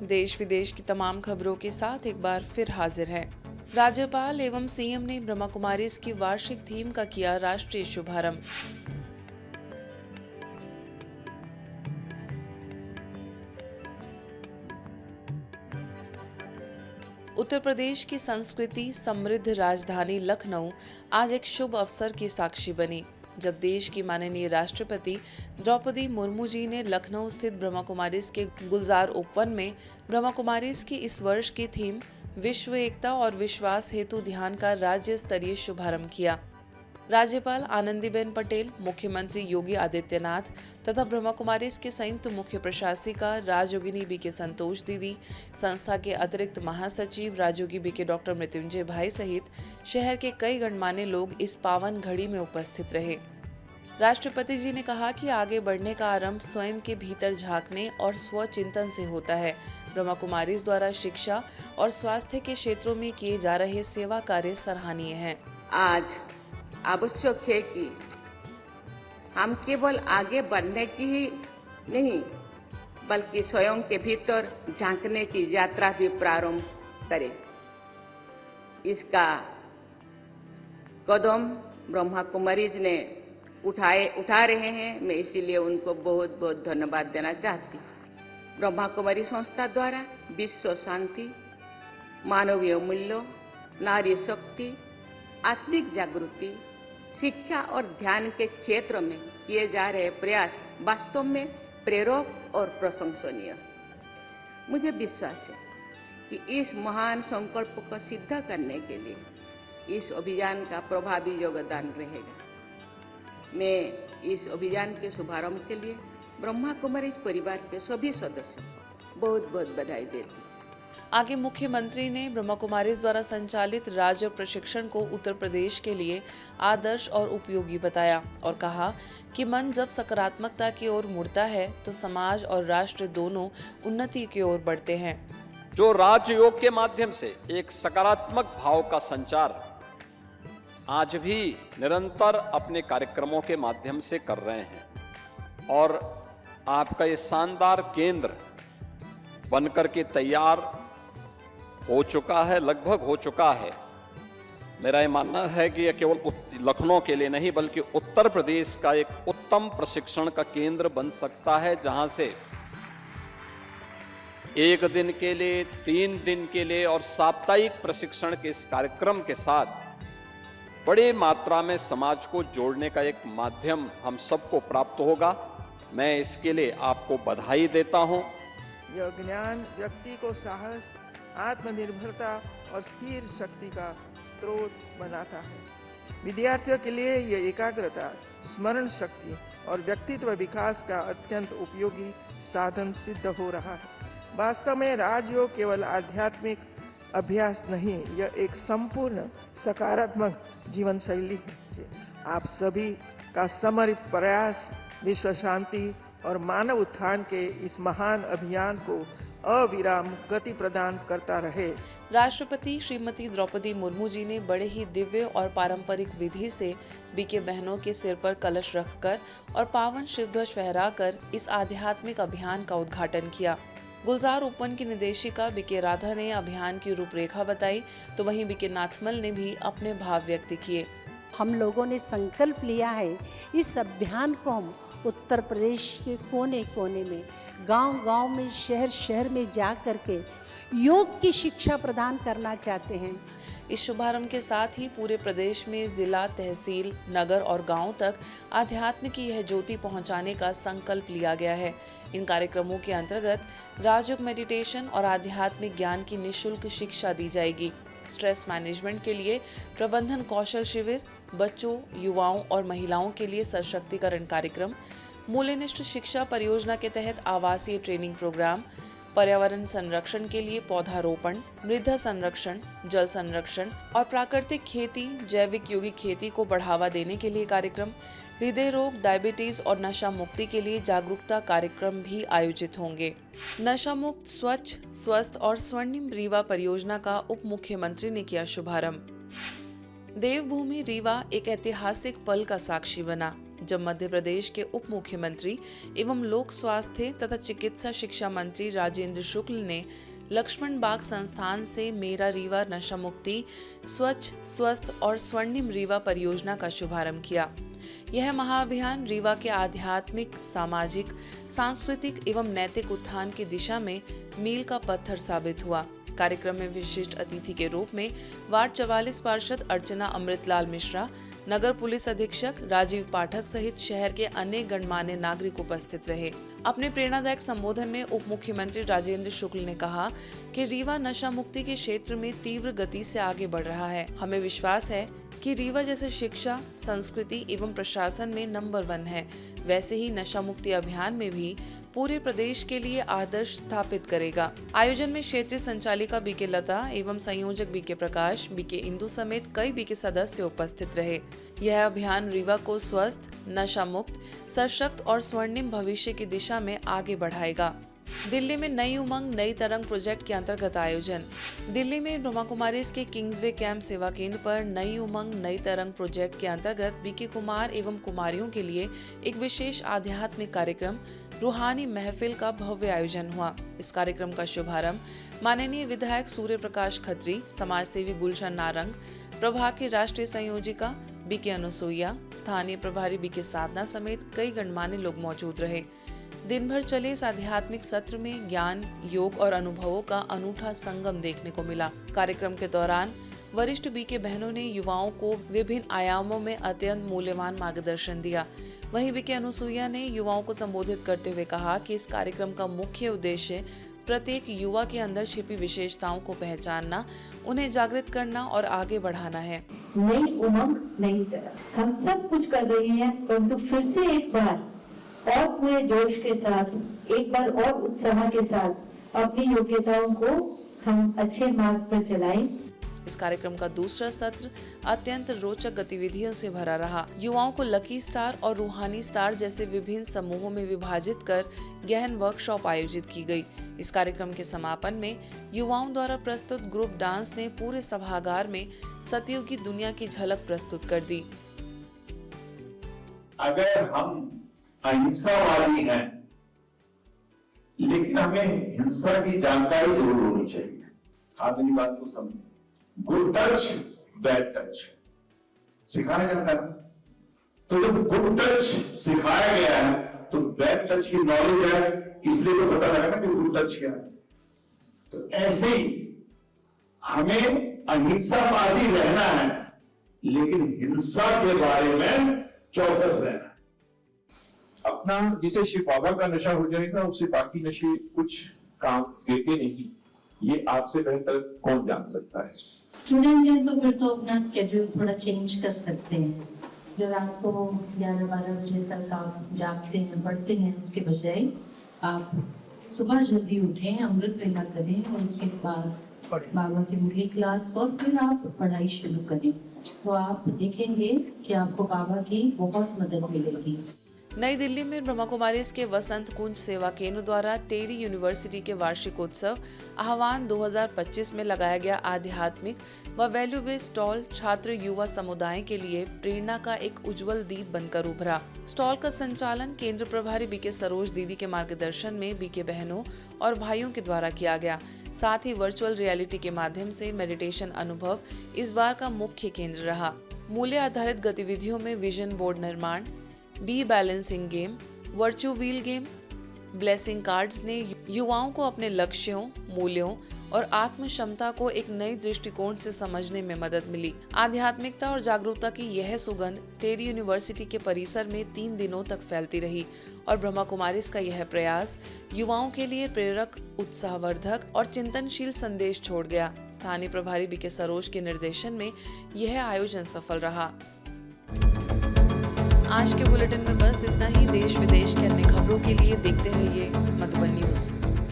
देश विदेश की तमाम खबरों के साथ एक बार फिर हाजिर है। राज्यपाल एवं सीएम ने ब्रह्मा कुमारीज की वार्षिक थीम का किया राष्ट्रीय शुभारंभ। उत्तर प्रदेश की संस्कृति समृद्ध राजधानी लखनऊ आज एक शुभ अवसर की साक्षी बनी, जब देश की माननीय राष्ट्रपति द्रौपदी मुर्मू जी ने लखनऊ स्थित ब्रह्मा कुमारीज के गुलजार उपवन में ब्रह्मा कुमारीज की इस वर्ष की थीम विश्व एकता और विश्वास हेतु ध्यान का राज्य स्तरीय शुभारंभ किया। राज्यपाल आनंदीबेन पटेल, मुख्यमंत्री योगी आदित्यनाथ तथा ब्रह्मा कुमारीज के संयुक्त मुख्य प्रशासिका राजयोगिनी बीके संतोष दीदी, संस्था के अतिरिक्त महासचिव राजयोगी बीके डॉक्टर मृत्युंजय भाई सहित शहर के कई गणमान्य लोग इस पावन घड़ी में उपस्थित रहे। राष्ट्रपति जी ने कहा कि आगे बढ़ने का आरंभ स्वयं के भीतर झांकने और स्वचिंतन से होता है। ब्रह्मा कुमारीज द्वारा शिक्षा और स्वास्थ्य के क्षेत्रों में किए जा रहे सेवा कार्य सराहनीय हैं। आज आवश्यक है कि हम केवल आगे बढ़ने की ही नहीं, बल्कि स्वयं के भीतर झांकने की यात्रा भी प्रारंभ करें। इसका कदम ब्रह्मा कुमारीज ने उठा रहे हैं। मैं इसीलिए उनको बहुत बहुत धन्यवाद देना चाहती हूँ। ब्रह्मा कुमारी संस्था द्वारा विश्व शांति, मानवीय मूल्यों, नारी शक्ति, आत्मिक जागृति, शिक्षा और ध्यान के क्षेत्र में किए जा रहे प्रयास वास्तव में प्रेरक और प्रशंसनीय। मुझे विश्वास है कि इस महान संकल्प को सिद्ध करने के लिए इस अभियान का प्रभावी योगदान रहेगा। मैं इस अभियान के शुभारंभ के लिए ब्रह्मा कुमारीज परिवार के सभी सदस्यों को बहुत बहुत बधाई देती हूँ। आगे मुख्यमंत्री ने ब्रह्मा कुमारीज द्वारा संचालित राज्य प्रशिक्षण को उत्तर प्रदेश के लिए आदर्श और उपयोगी बताया और कहा कि मन जब सकारात्मकता की ओर मुड़ता है तो समाज और राष्ट्र दोनों उन्नति की ओर बढ़ते हैं। जो राजयोग के माध्यम से एक सकारात्मक भाव का संचार आज भी निरंतर अपने कार्यक्रमों के माध्यम से कर रहे हैं और आपका ये शानदार केंद्र बनकर के तैयार हो चुका है, लगभग हो चुका है। मेरा ये मानना है कि यह केवल लखनऊ के लिए नहीं बल्कि उत्तर प्रदेश का एक उत्तम प्रशिक्षण का केंद्र बन सकता है, जहां से 1 दिन के लिए, 3 दिन के लिए और साप्ताहिक प्रशिक्षण के इस कार्यक्रम के साथ बड़ी मात्रा में समाज को जोड़ने का एक माध्यम हम सबको प्राप्त होगा। मैं इसके लिए आपको बधाई देता हूं। यह ज्ञान व्यक्ति को साहस, आत्मनिर्भरता और स्थिर शक्ति का स्रोत बनाता है। विद्यार्थियों के लिए यह एकाग्रता, स्मरण शक्ति और व्यक्तित्व विकास का अत्यंत उपयोगी साधन सिद्ध हो रहा है। वास्तव में राजयोग केवल आध्यात्मिक अभ्यास नहीं, यह एक संपूर्ण सकारात्मक जीवन शैली है। आप सभी का समर्पित प्रयास विश्व शांति और मानव उत्थान के इस महान अभियान को अविराम गति प्रदान करता रहे। राष्ट्रपति श्रीमती द्रौपदी मुर्मू जी ने बड़े ही दिव्य और पारंपरिक विधि से बीके बहनों के सिर पर कलश रखकर और पावन शिवध्वज फहराकर इस आध्यात्मिक अभियान का उद्घाटन किया। गुलजार उपवन की निदेशिका बीके राधा ने अभियान की रूपरेखा बताई, तो वहीं बीके नाथमल ने भी अपने भाव व्यक्त किए। हम लोगों ने संकल्प लिया है इस अभियान को हम उत्तर प्रदेश के कोने कोने में, गांव-गांव में, शहर में जा करके योग की शिक्षा प्रदान करना चाहते हैं। इस शुभारंभ के साथ ही पूरे प्रदेश में जिला, तहसील, नगर और गांव तक आध्यात्म की यह ज्योति पहुंचाने का संकल्प लिया गया है। इन कार्यक्रमों के अंतर्गत राजयोग मेडिटेशन और आध्यात्मिक ज्ञान की निःशुल्क शिक्षा दी जाएगी। स्ट्रेस मैनेजमेंट के लिए प्रबंधन कौशल शिविर, बच्चों, युवाओं और महिलाओं के लिए सशक्तिकरण कार्यक्रम, मूल्यनिष्ठ शिक्षा परियोजना के तहत आवासीय ट्रेनिंग प्रोग्राम, पर्यावरण संरक्षण के लिए पौधारोपण, मृदा संरक्षण, जल संरक्षण और प्राकृतिक खेती, जैविक यौगिक खेती को बढ़ावा देने के लिए कार्यक्रम, हृदय रोग, डायबिटीज और नशा मुक्ति के लिए जागरूकता कार्यक्रम भी आयोजित होंगे। नशा मुक्त, स्वच्छ, स्वस्थ और स्वर्णिम रीवा परियोजना का उप मुख्यमंत्री ने किया शुभारंभ। देवभूमि रीवा एक ऐतिहासिक पल का साक्षी बना, जब मध्य प्रदेश के उप मुख्यमंत्री एवं लोक स्वास्थ्य तथा चिकित्सा शिक्षा मंत्री राजेंद्र शुक्ल ने लक्ष्मण बाग संस्थान से मेरा रीवा नशा मुक्ति स्वच्छ स्वस्थ और स्वर्णिम रीवा परियोजना का शुभारंभ किया। यह महाअभियान रीवा के आध्यात्मिक, सामाजिक, सांस्कृतिक एवं नैतिक उत्थान की दिशा में मील का पत्थर साबित हुआ। कार्यक्रम में विशिष्ट अतिथि के रूप में वार्ड 44 पार्षद अर्चना अमृतलाल मिश्रा, नगर पुलिस अधीक्षक राजीव पाठक सहित शहर के अनेक गणमान्य नागरिक उपस्थित रहे। अपने प्रेरणादायक संबोधन में उप मुख्यमंत्री राजेंद्र शुक्ल ने कहा कि रीवा नशा मुक्ति के क्षेत्र में तीव्र गति से आगे बढ़ रहा है। हमें विश्वास है कि रीवा जैसे शिक्षा, संस्कृति एवं प्रशासन में नंबर 1 है, वैसे ही नशा मुक्ति अभियान में भी पूरे प्रदेश के लिए आदर्श स्थापित करेगा। आयोजन में क्षेत्रीय संचालिका बीके लता एवं संयोजक बीके प्रकाश, बीके इंदु समेत कई बीके सदस्य उपस्थित रहे। यह अभियान रीवा को स्वस्थ, नशा मुक्त, सशक्त और स्वर्णिम भविष्य की दिशा में आगे बढ़ाएगा। दिल्ली में नई उमंग नई तरंग प्रोजेक्ट के अंतर्गत आयोजन। दिल्ली में ब्रह्मा कुमारीज के किंग्सवे कैंप सेवा केंद्र पर नई उमंग नई तरंग प्रोजेक्ट के अंतर्गत बीके कुमार एवं कुमारियों के लिए एक विशेष आध्यात्मिक कार्यक्रम रूहानी महफिल का भव्य आयोजन हुआ। इस कार्यक्रम का शुभारंभ माननीय विधायक सूर्य प्रकाश खत्री, समाज सेवी गुलशन नारंग, प्रभाग की राष्ट्रीय संयोजिका बीके अनुसुईया, स्थानीय प्रभारी बीके साधना समेत कई गणमान्य लोग मौजूद रहे। दिन भर चले इस आध्यात्मिक सत्र में ज्ञान, योग और अनुभवों का अनूठा संगम देखने को मिला। कार्यक्रम के दौरान वरिष्ठ बीके बहनों ने युवाओं को विभिन्न आयामों में अत्यंत मूल्यवान मार्गदर्शन दिया। वहीं बीके अनुसुईया ने युवाओं को संबोधित करते हुए कहा कि इस कार्यक्रम का मुख्य उद्देश्य प्रत्येक युवा के अंदर छिपी विशेषताओं को पहचानना, उन्हें जागृत करना और आगे बढ़ाना है। नई उमंग नई तरह हम सब कुछ कर रहे हैं, परंतु फिर से एक बार और पूरे जोश के साथ, एक बार और उत्साह के साथ अपनी योग्यताओं को हम अच्छे मार्ग पर चलाएं। इस कार्यक्रम का दूसरा सत्र अत्यंत रोचक गतिविधियों से भरा रहा। युवाओं को लकी स्टार और रूहानी स्टार जैसे विभिन्न समूहों में विभाजित कर गहन वर्कशॉप आयोजित की गई। इस कार्यक्रम के समापन में युवाओं द्वारा प्रस्तुत ग्रुप डांस ने पूरे सभागार में सतयुग की दुनिया की झलक प्रस्तुत कर दी। अगर हम अहिंसावादी हैं, लेकिन हमें हिंसा की जानकारी जरूर होनी चाहिए। आप मेरी बात को समझें। गुड टच, बैड टच सिखाया जाता है, तो जब गुड टच सिखाया गया है तो बैड टच की नॉलेज है, इसलिए तो पता लगा ना कि गुड टच क्या है। तो ऐसे ही हमें अहिंसावादी रहना है, लेकिन हिंसा के बारे में चौकस रहना है। अपना जिसे शिव बाबा का नशा हो जाएगा उसे बाकी नशे कुछ काम देते नहीं, ये आपसे बेहतर कौन जान सकता है। स्टूडेंट हैं तो फिर तो अपना स्केड्यूल थोड़ा चेंज कर सकते हैं। जो रात को 11-12 बजे तक आप जागते हैं, पढ़ते हैं, उसके बजाय आप सुबह जल्दी उठें, अमृत वेला करें और उसके बाद बाबा की मुरली क्लास और फिर आप पढ़ाई शुरू करें, तो आप देखेंगे कि आपको बाबा की बहुत मदद मिलेगी। नई दिल्ली में ब्रह्मा कुमारीज के वसंत कुंज सेवा केंद्र द्वारा टेरी यूनिवर्सिटी के वार्षिक उत्सव आह्वान 2025 में लगाया गया आध्यात्मिक व वैल्यू बेस्ड स्टॉल छात्र युवा समुदाय के लिए प्रेरणा का एक उज्जवल दीप बनकर उभरा। स्टॉल का संचालन केंद्र प्रभारी बीके सरोज दीदी के मार्गदर्शन में बीके बहनों और भाइयों के द्वारा किया गया। साथ ही वर्चुअल रियलिटी के माध्यम से मेडिटेशन अनुभव इस बार का मुख्य केंद्र रहा। मूल्य आधारित गतिविधियों में विजन बोर्ड निर्माण, बी balancing game, virtue wheel game, blessing cards ने युवाओं को अपने लक्ष्यों, मूल्यों और आत्म क्षमता को एक नई दृष्टिकोण से समझने में मदद मिली। आध्यात्मिकता और जागरूकता की यह सुगंध टेरी यूनिवर्सिटी के परिसर में 3 दिनों तक फैलती रही और ब्रह्मा कुमारीज का यह प्रयास युवाओं के लिए प्रेरक, उत्साहवर्धक और चिंतनशील संदेश छोड़ गया। स्थानीय प्रभारी बीके सरोज के निर्देशन में यह आयोजन सफल रहा। आज के बुलेटिन में बस इतना ही। देश विदेश के अन्य खबरों के लिए देखते रहिए मधुबन न्यूज।